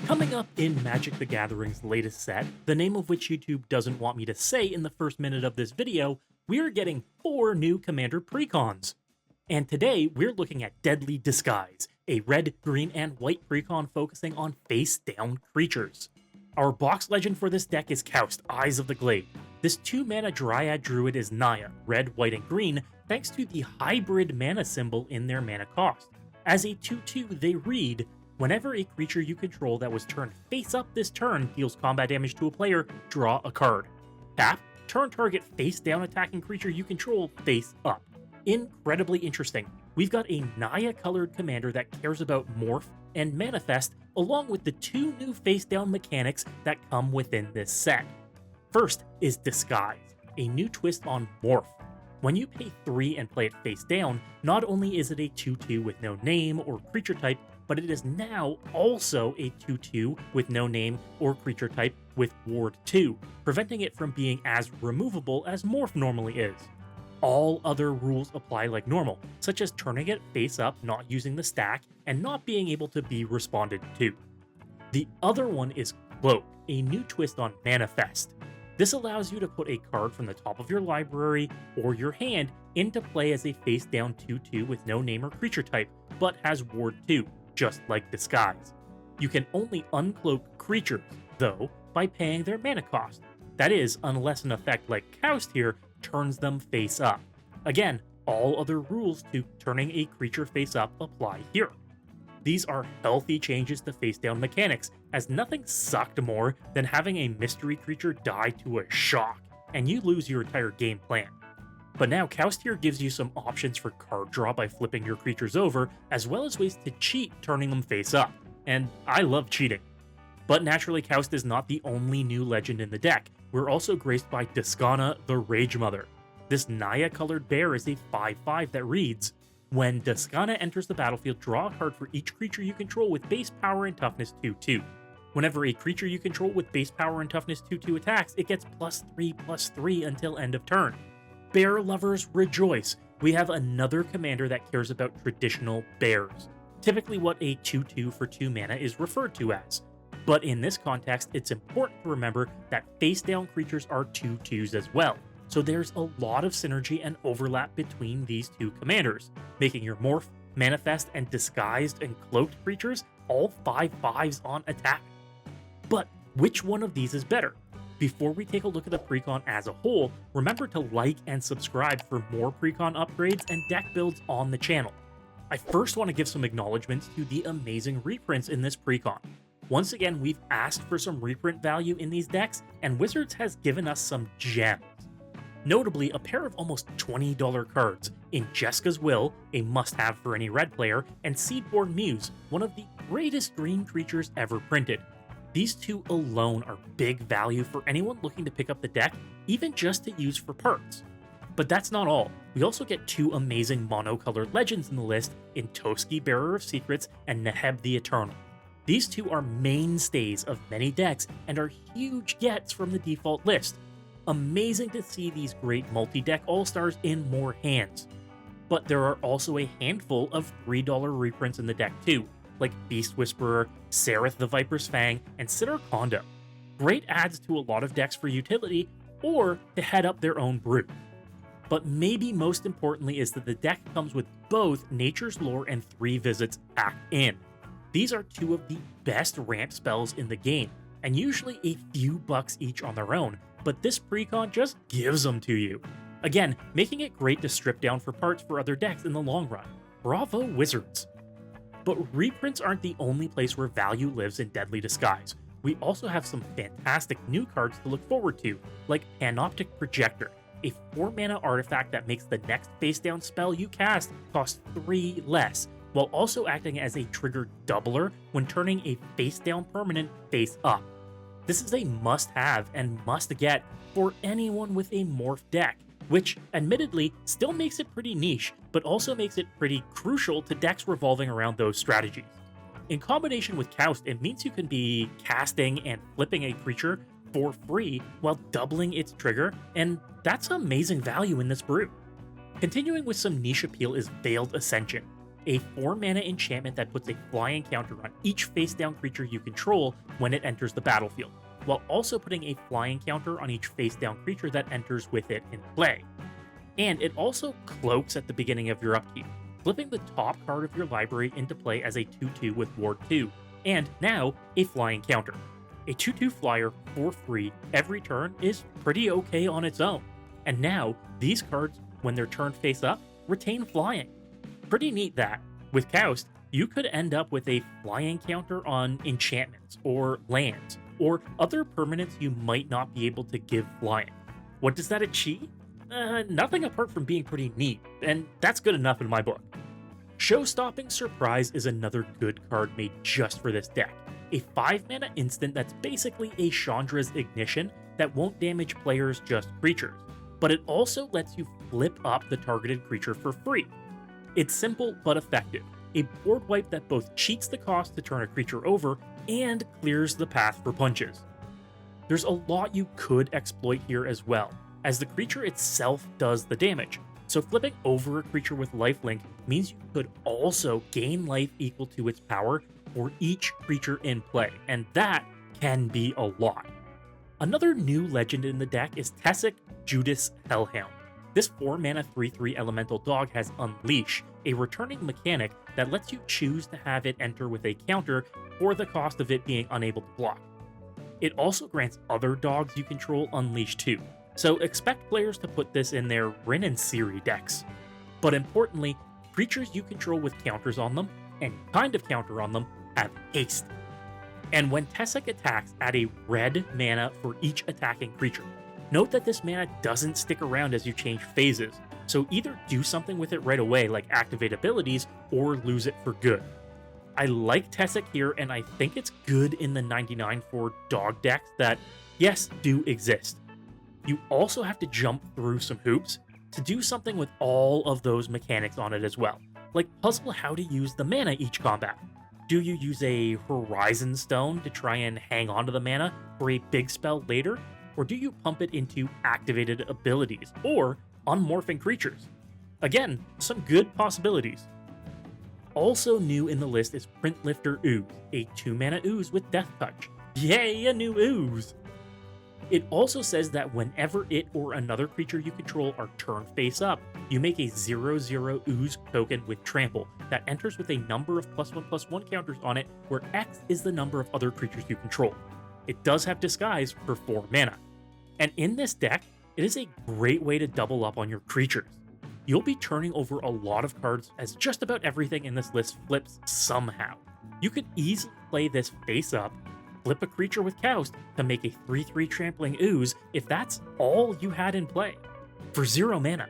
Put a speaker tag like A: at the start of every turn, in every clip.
A: Coming up in Magic the Gathering's latest set, the name of which YouTube doesn't want me to say in the first minute of this video, we are getting 4 new Commander Precons. And today, we're looking at Deadly Disguise, a red, green, and white Precon focusing on face-down creatures. Our box legend for this deck is Kaust, Eyes of the Glade. This 2-mana Dryad Druid is Naya, red, white, and green, thanks to the hybrid mana symbol in their mana cost. As a 2/2, they read, whenever a creature you control that was turned face up this turn deals combat damage to a player, draw a card. Tap, turn target face down attacking creature you control face up. Incredibly interesting. We've got a Naya colored commander that cares about morph and manifest, along with the 2 new face down mechanics that come within this set. First is Disguise, a new twist on morph. When you pay 3 and play it face down, not only is it a 2/2 with no name or creature type, but it is now also a 2/2 with no name or creature type with Ward 2, preventing it from being as removable as Morph normally is. All other rules apply like normal, such as turning it face up, not using the stack, and not being able to be responded to. The other one is Cloak, a new twist on Manifest. This allows you to put a card from the top of your library or your hand into play as a face-down 2/2 with no name or creature type, but has Ward 2, just like Disguise. You can only uncloak creatures, though, by paying their mana cost. That is, unless an effect like Kaust here turns them face up. Again, all other rules to turning a creature face up apply here. These are healthy changes to face-down mechanics, as nothing sucked more than having a mystery creature die to a shock, and you lose your entire game plan. But now Kaust here gives you some options for card draw by flipping your creatures over, as well as ways to cheat turning them face up, and I love cheating. But naturally, Kaust is not the only new legend in the deck. We're also graced by Duskana, the Rage Mother. This Naya-colored bear is a 5/5 that reads, when Duskana enters the battlefield, draw a card for each creature you control with base power and toughness 2/2. Whenever a creature you control with base power and toughness 2/2 attacks, it gets +3/+3 until end of turn. Bear lovers rejoice! We have another commander that cares about traditional bears, typically what a 2/2 for 2 mana is referred to as. But in this context, it's important to remember that face-down creatures are 2/2s as well, so there's a lot of synergy and overlap between these 2 commanders, making your Morph, Manifest, and Disguised and Cloaked creatures all 5/5s on attack. But which one of these is better? Before we take a look at the Precon as a whole, remember to like and subscribe for more Precon upgrades and deck builds on the channel. I first want to give some acknowledgements to the amazing reprints in this Precon. Once again, we've asked for some reprint value in these decks, and Wizards has given us some gems. Notably, a pair of almost $20 cards in Jeska's Will, a must-have for any red player, and Seedborn Muse, one of the greatest green creatures ever printed. These 2 alone are big value for anyone looking to pick up the deck, even just to use for parts. But that's not all. We also get 2 amazing mono-colored legends in the list in Toski, Bearer of Secrets, and Neheb the Eternal. These 2 are mainstays of many decks and are huge gets from the default list. Amazing to see these great multi-deck all-stars in more hands. But there are also a handful of $3 reprints in the deck too, like Beast Whisperer, Sereth the Viper's Fang, and Sidar Kondo. Great adds to a lot of decks for utility, or to head up their own brew. But maybe most importantly is that the deck comes with both Nature's Lore and 3 Visits packed in. These are 2 of the best ramp spells in the game, and usually a few bucks each on their own, but this Precon just gives them to you. Again, making it great to strip down for parts for other decks in the long run. Bravo, Wizards! But reprints aren't the only place where value lives in Deadly Disguise. We also have some fantastic new cards to look forward to, like Panoptic Projector, a 4-mana artifact that makes the next face-down spell you cast cost 3 less, while also acting as a trigger doubler when turning a face-down permanent face up. This is a must-have and must-get for anyone with a Morph deck, which, admittedly, still makes it pretty niche, but also makes it pretty crucial to decks revolving around those strategies. In combination with Kaust, it means you can be casting and flipping a creature for free while doubling its trigger, and that's amazing value in this brew. Continuing with some niche appeal is Veiled Ascension. a 4-mana enchantment that puts a flying counter on each face-down creature you control when it enters the battlefield, while also putting a flying counter on each face-down creature that enters with it in play. And it also cloaks at the beginning of your upkeep, flipping the top card of your library into play as a 2/2 with Ward 2, and now a flying counter. A 2/2 flyer for free every turn is pretty okay on its own, and now these cards, when they're turned face up, retain flying. Pretty neat that, with Kaust, you could end up with a flying counter on enchantments, or lands, or other permanents you might not be able to give flying. What does that achieve? Nothing apart from being pretty neat, and that's good enough in my book. Show-Stopping Surprise is another good card made just for this deck. A 5-mana instant that's basically a Chandra's Ignition that won't damage players, just creatures, but it also lets you flip up the targeted creature for free. It's simple but effective, a board wipe that both cheats the cost to turn a creature over and clears the path for punches. There's a lot you could exploit here as well, as the creature itself does the damage, so flipping over a creature with lifelink means you could also gain life equal to its power for each creature in play, and that can be a lot. Another new legend in the deck is Tessic Judas Hellhound. This 4-mana 3/3 elemental dog has Unleash, a returning mechanic that lets you choose to have it enter with a counter for the cost of it being unable to block. It also grants other dogs you control Unleash too, so expect players to put this in their Rin and Ciri decks. But importantly, creatures you control with counters on them, and kind of counter on them, have haste. And when Tessic attacks, add a red mana for each attacking creature. Note that this mana doesn't stick around as you change phases, so either do something with it right away like activate abilities, or lose it for good. I like Tessic here, and I think it's good in the 99 for dog decks that, yes, do exist. You also have to jump through some hoops to do something with all of those mechanics on it as well, like puzzle how to use the mana each combat. Do you use a Horizon Stone to try and hang on to the mana for a big spell later? Or do you pump it into activated abilities or unmorphing creatures? Again, some good possibilities. Also new in the list is Print Lifter Ooze, a 2-mana ooze with Death Touch. Yay, a new ooze! It also says that whenever it or another creature you control are turned face up, you make a 0/0 ooze token with Trample that enters with a number of +1/+1 counters on it, where X is the number of other creatures you control. It does have Disguise for 4 mana. And in this deck, it is a great way to double up on your creatures. You'll be turning over a lot of cards as just about everything in this list flips somehow. You could easily play this face up, flip a creature with Kaust to make a 3/3 trampling ooze if that's all you had in play, for 0 mana.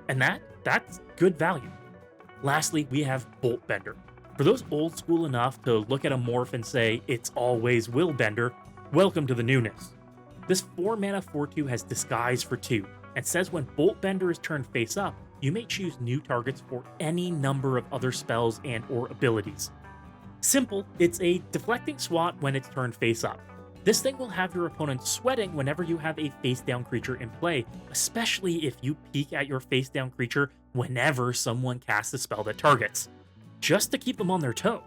A: And that's good value. Lastly, we have Bolt Bender. For those old school enough to look at a morph and say, it's always Will Bender, welcome to the newness. This 4-mana 4/2 has Disguise for 2, and says when Bolt Bender is turned face up, you may choose new targets for any number of other spells and or abilities. Simple, it's a deflecting swat when it's turned face up. This thing will have your opponent sweating whenever you have a face-down creature in play, especially if you peek at your face-down creature whenever someone casts a spell that targets, just to keep them on their toes.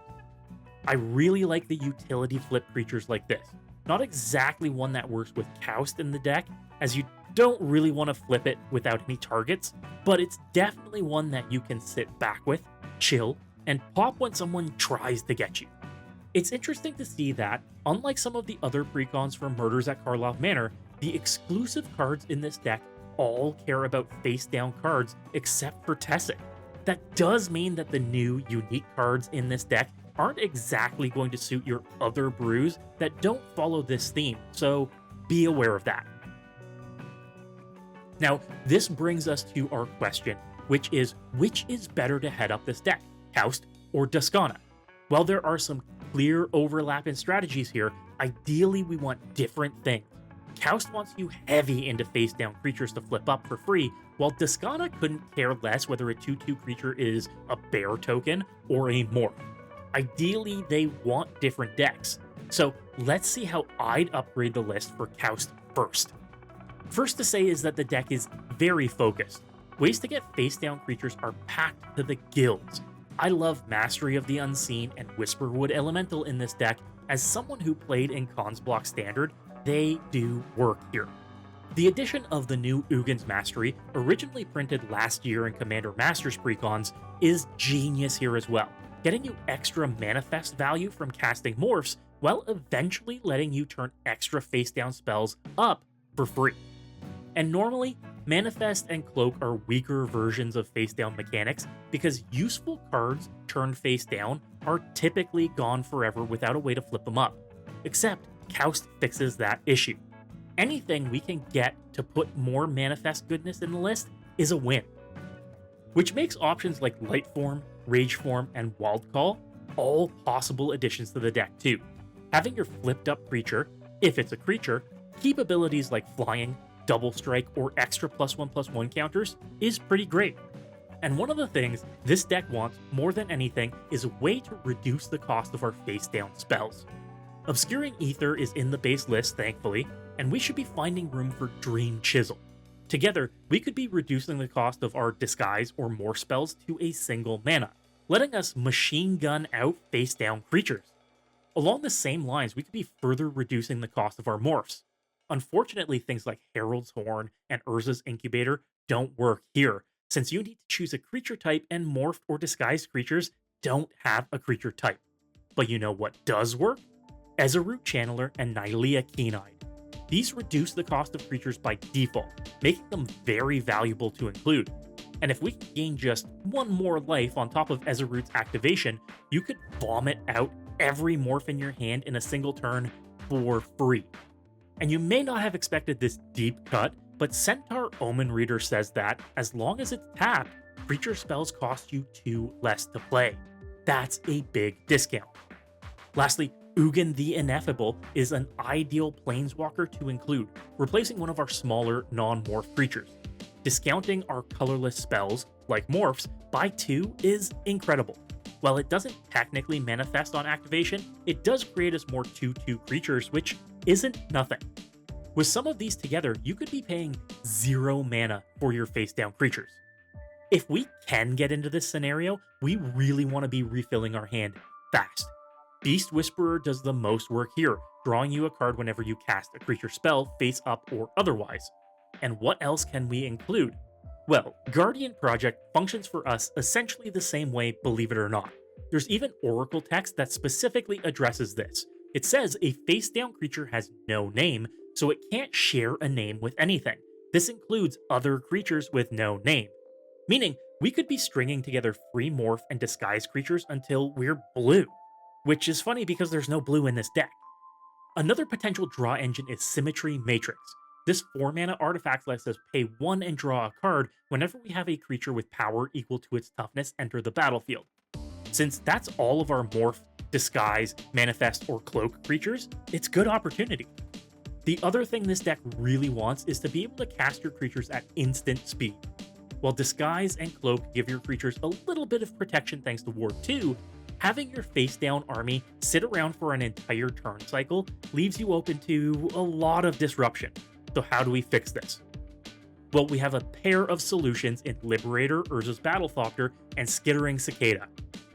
A: I really like the utility flip creatures like this. Not exactly one that works with Kaust in the deck, as you don't really want to flip it without any targets, but it's definitely one that you can sit back with, chill, and pop when someone tries to get you. It's interesting to see that, unlike some of the other precons for Murders at Karlov Manor, the exclusive cards in this deck all care about face-down cards except for Tessic. That does mean that the new, unique cards in this deck aren't exactly going to suit your other brews that don't follow this theme, so be aware of that. Now, this brings us to our question, which is better to head up this deck, Kaust or Duskana? While there are some clear overlap in strategies here, ideally we want different things. Kaust wants you heavy into face-down creatures to flip up for free, while Duskana couldn't care less whether a 2/2 creature is a bear token or a morph. Ideally, they want different decks. So let's see how I'd upgrade the list for Kaust first. First to say is that the deck is very focused. Ways to get face-down creatures are packed to the gills. I love Mastery of the Unseen and Whisperwood Elemental in this deck. As someone who played in Cons Block Standard, they do work here. The addition of the new Ugin's Mastery, originally printed last year in Commander Masters Precons, is genius here as well, getting you extra manifest value from casting morphs, while eventually letting you turn extra face-down spells up for free. And normally, Manifest and Cloak are weaker versions of face-down mechanics because useful cards turned face-down are typically gone forever without a way to flip them up. Except, Kaust fixes that issue. Anything we can get to put more Manifest goodness in the list is a win. Which makes options like Light Form, Rage Form, and Wild Call all possible additions to the deck too. Having your flipped up creature, if it's a creature, keep abilities like Flying, Double Strike, or extra +1/+1 counters is pretty great. And one of the things this deck wants more than anything is a way to reduce the cost of our face-down spells. Obscuring Ether is in the base list, thankfully, and we should be finding room for Dream Chisel. Together, we could be reducing the cost of our Disguise or Morph spells to a single mana, letting us machine gun out face-down creatures. Along the same lines, we could be further reducing the cost of our Morphs. Unfortunately, things like Herald's Horn and Urza's Incubator don't work here, since you need to choose a creature type and morphed or disguised creatures don't have a creature type. But you know what does work? Ezerut Channeler and Nylea Keen-Eyed. These reduce the cost of creatures by default, making them very valuable to include. And if we can gain just one more life on top of Ezerut's activation, you could vomit out every morph in your hand in a single turn for free. And you may not have expected this deep cut, but Centaur Omen Reader says that, as long as it's tapped, creature spells cost you 2 less to play. That's a big discount. Lastly, Ugin the Ineffable is an ideal planeswalker to include, replacing one of our smaller non-morph creatures. Discounting our colorless spells, like morphs, by 2 is incredible. While it doesn't technically manifest on activation, it does create us more 2/2 creatures, which isn't nothing. With some of these together, you could be paying 0 mana for your face-down creatures. If we can get into this scenario, we really want to be refilling our hand fast. Beast Whisperer does the most work here, drawing you a card whenever you cast a creature spell, face up or otherwise. And what else can we include? Well, Guardian Project functions for us essentially the same way, believe it or not. There's even Oracle text that specifically addresses this. It says a face-down creature has no name, so it can't share a name with anything. This includes other creatures with no name. Meaning, we could be stringing together free morph and disguise creatures until we're blue. Which is funny because there's no blue in this deck. Another potential draw engine is Symmetry Matrix. This 4-mana artifact lets us pay 1 and draw a card whenever we have a creature with power equal to its toughness enter the battlefield. Since that's all of our morph, disguise, manifest, or cloak creatures, it's good opportunity. The other thing this deck really wants is to be able to cast your creatures at instant speed. While disguise and cloak give your creatures a little bit of protection thanks to Ward 2, having your face-down army sit around for an entire turn cycle leaves you open to a lot of disruption. So how do we fix this? Well, we have a pair of solutions in Liberator, Urza's Battlethopter, and Skittering Cicada.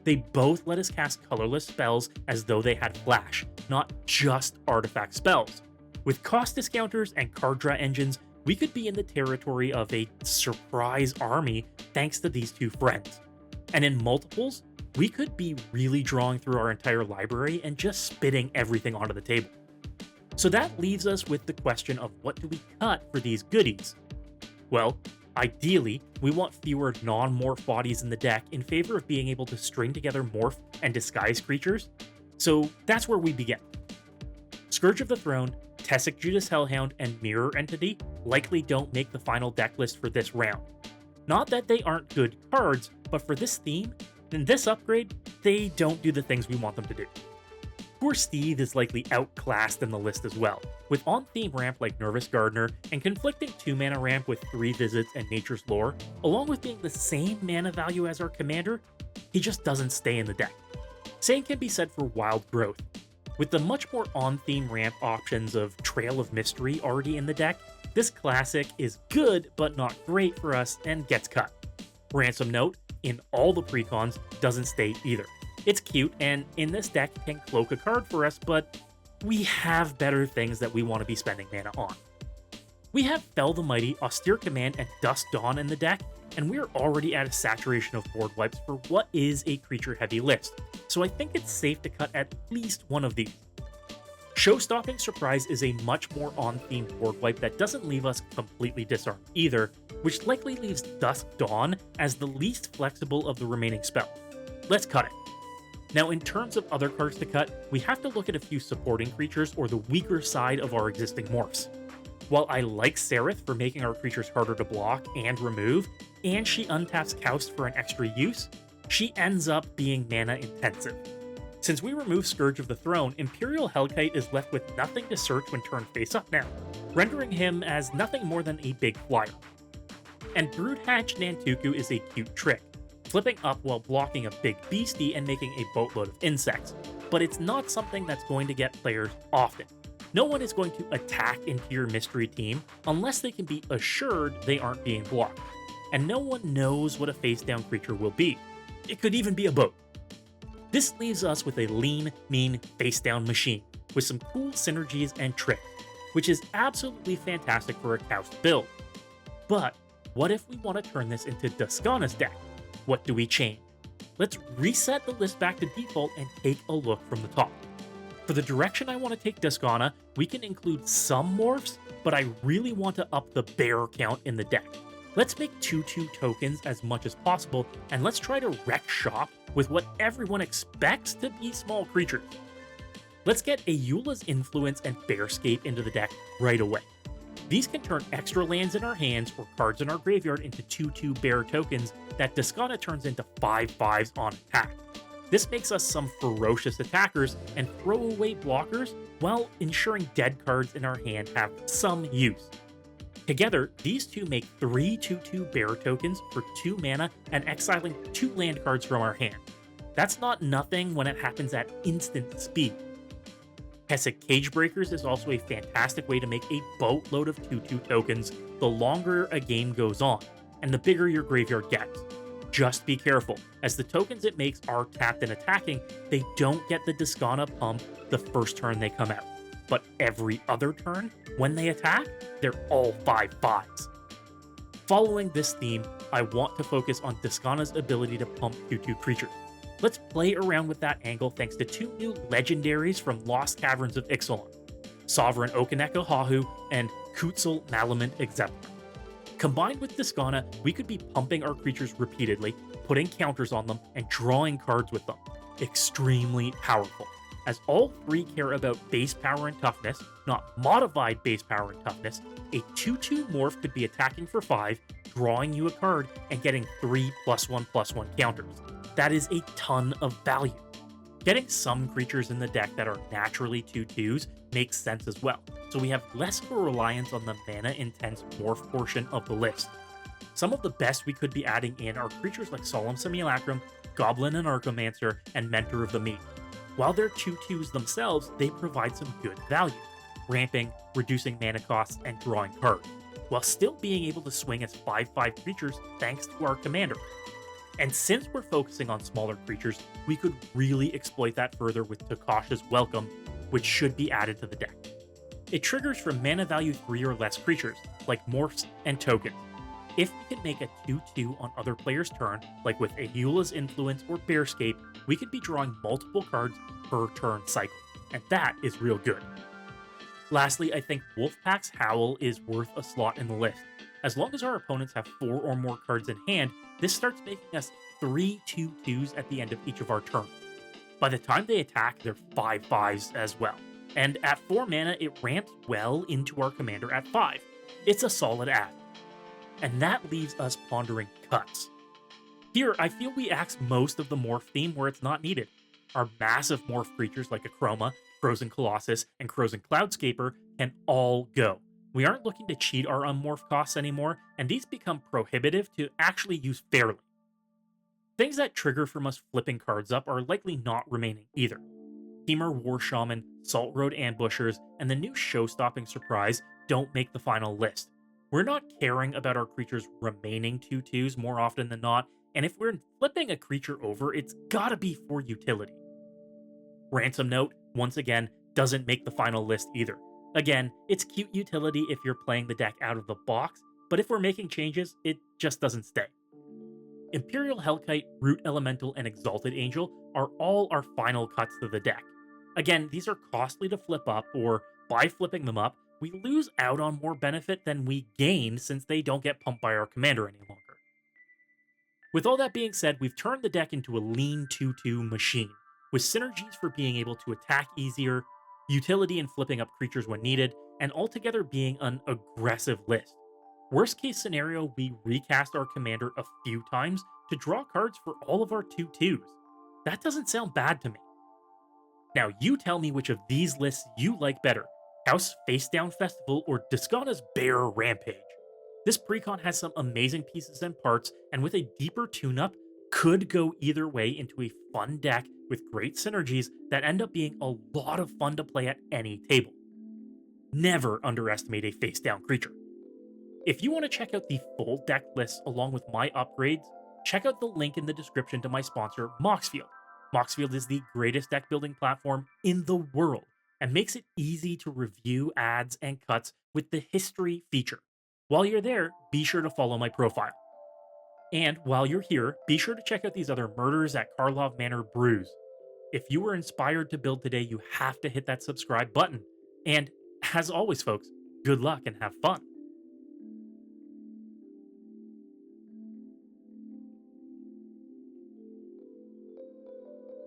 A: They both let us cast colorless spells as though they had flash, not just artifact spells. With cost discounters and card draw engines, we could be in the territory of a surprise army thanks to these two friends. And in multiples, we could be really drawing through our entire library and just spitting everything onto the table. So that leaves us with the question of what do we cut for these goodies? Well, ideally, we want fewer non-morph bodies in the deck in favor of being able to string together morph and disguise creatures. So that's where we begin. Scourge of the Throne, Tessic Judas Hellhound, and Mirror Entity likely don't make the final deck list for this round. Not that they aren't good cards, but for this theme, in this upgrade, they don't do the things we want them to do. Poor Steve is likely outclassed in the list as well, with on-theme ramp like Nervous Gardener and conflicting 2-mana ramp with 3 visits and Nature's Lore, along with being the same mana value as our commander, he just doesn't stay in the deck. Same can be said for Wild Growth. With the much more on-theme ramp options of Trail of Mystery already in the deck, this classic is good but not great for us and gets cut. Ransom note, in all the Precons doesn't stay either. It's cute, and in this deck can cloak a card for us, but we have better things that we want to be spending mana on. We have Fell the Mighty, Austere Command, and Dusk Dawn in the deck, and we're already at a saturation of board wipes for what is a creature-heavy list, so I think it's safe to cut at least one of these. Show-Stopping Surprise is a much more on-theme board wipe that doesn't leave us completely disarmed either, which likely leaves Dusk Dawn as the least flexible of the remaining spells. Let's cut it. Now, in terms of other cards to cut, we have to look at a few supporting creatures or the weaker side of our existing morphs. While I like Sereth for making our creatures harder to block and remove, and she untaps Kaust for an extra use, she ends up being mana intensive. Since we remove Scourge of the Throne, Imperial Hellkite is left with nothing to search when turned face up now, rendering him as nothing more than a big flyer. And Broodhatch Nantuku is a cute trick, flipping up while blocking a big beastie and making a boatload of insects, but it's not something that's going to get players often. No one is going to attack into your mystery team unless they can be assured they aren't being blocked, and no one knows what a face-down creature will be. It could even be a boat. This leaves us with a lean, mean, face-down machine, with some cool synergies and tricks, which is absolutely fantastic for a Kaust build. But what if we want to turn this into Duskana's deck? What do we change? Let's reset the list back to default and take a look from the top. For the direction I want to take Duskana, we can include some morphs, but I really want to up the bear count in the deck. Let's make 2/2 tokens as much as possible, and let's try to wreck shop with what everyone expects to be small creatures. Let's get Ayula's Influence and Bearscape into the deck right away. These can turn extra lands in our hands or cards in our graveyard into 2/2 bear tokens that Duskana turns into 5/5s on attack. This makes us some ferocious attackers and throwaway blockers while ensuring dead cards in our hand have some use. Together, these two make 3 2/2 bear tokens for 2 mana and exiling 2 land cards from our hand. That's not nothing when it happens at instant speed. Hessic Cagebreakers is also a fantastic way to make a boatload of 2/2 tokens the longer a game goes on, and the bigger your graveyard gets. Just be careful, as the tokens it makes are tapped and attacking, they don't get the Duskana pump the first turn they come out. But every other turn, when they attack, they're all 5/5s. Following this theme, I want to focus on Duskana's ability to pump 2/2 creatures. Let's play around with that angle thanks to 2 new legendaries from Lost Caverns of Ixalan, Sovereign Okaneka Hahu and Kutzil Malamant Exemplar. Combined with Duskana, we could be pumping our creatures repeatedly, putting counters on them, and drawing cards with them. Extremely powerful, as all 3 care about base power and toughness, not modified base power and toughness. A 2/2 morph could be attacking for 5, drawing you a card, and getting 3 +1/+1 counters. That is a ton of value. Getting some creatures in the deck that are naturally 2/2s makes sense as well, so we have less of a reliance on the mana-intense morph portion of the list. Some of the best we could be adding in are creatures like Solemn Simulacrum, Goblin and Archomancer, and Mentor of the Meat. While they're 2/2s themselves, they provide some good value, ramping, reducing mana costs, and drawing cards, while still being able to swing as 5/5 creatures thanks to our commander. And since we're focusing on smaller creatures, we could really exploit that further with Takasha's Welcome, which should be added to the deck. It triggers from mana value 3 or less creatures, like morphs and tokens. If we can make a 2/2 on other players' turn, like with Ayula's Influence or Bearscape, we could be drawing multiple cards per turn cycle, and that is real good. Lastly, I think Wolfpack's Howl is worth a slot in the list. As long as our opponents have 4 or more cards in hand, this starts making us 3 2/2s at the end of each of our turns. By the time they attack, they're 5/5s as well. And at 4 mana, it ramps well into our commander at 5. It's a solid add. And that leaves us pondering cuts. Here, I feel we axe most of the morph theme where it's not needed. Our massive morph creatures like Akroma, Frozen Colossus, and Frozen Cloudscaper can all go. We aren't looking to cheat our unmorph costs anymore, and these become prohibitive to actually use fairly. Things that trigger from us flipping cards up are likely not remaining either. Temur War Shaman, Salt Road Ambushers, and the new Show-Stopping Surprise don't make the final list. We're not caring about our creatures remaining 2/2s more often than not, and if we're flipping a creature over, it's gotta be for utility. Ransom Note, once again, doesn't make the final list either. Again, it's cute utility if you're playing the deck out of the box, but if we're making changes, it just doesn't stay. Imperial Hellkite, Root Elemental, and Exalted Angel are all our final cuts to the deck. Again, these are costly to flip up, or by flipping them up, we lose out on more benefit than we gain since they don't get pumped by our commander any longer. With all that being said, we've turned the deck into a lean 2-2 machine, with synergies for being able to attack easier, utility in flipping up creatures when needed, and altogether being an aggressive list. Worst case scenario, we recast our commander a few times to draw cards for all of our 2-2s. That doesn't sound bad to me. Now you tell me which of these lists you like better, Kaust's Face Down Festival or Duskana's Bear Rampage. This Precon has some amazing pieces and parts, and with a deeper tune-up, could go either way into a fun deck with great synergies that end up being a lot of fun to play at any table. Never underestimate a face-down creature. If you want to check out the full deck list along with my upgrades, check out the link in the description to my sponsor, Moxfield. Moxfield is the greatest deck building platform in the world and makes it easy to review ads and cuts with the history feature. While you're there, be sure to follow my profile. And while you're here, be sure to check out these other Murders at Karlov Manor brews. If you were inspired to build today, you have to hit that subscribe button. And as always, folks, good luck and have fun.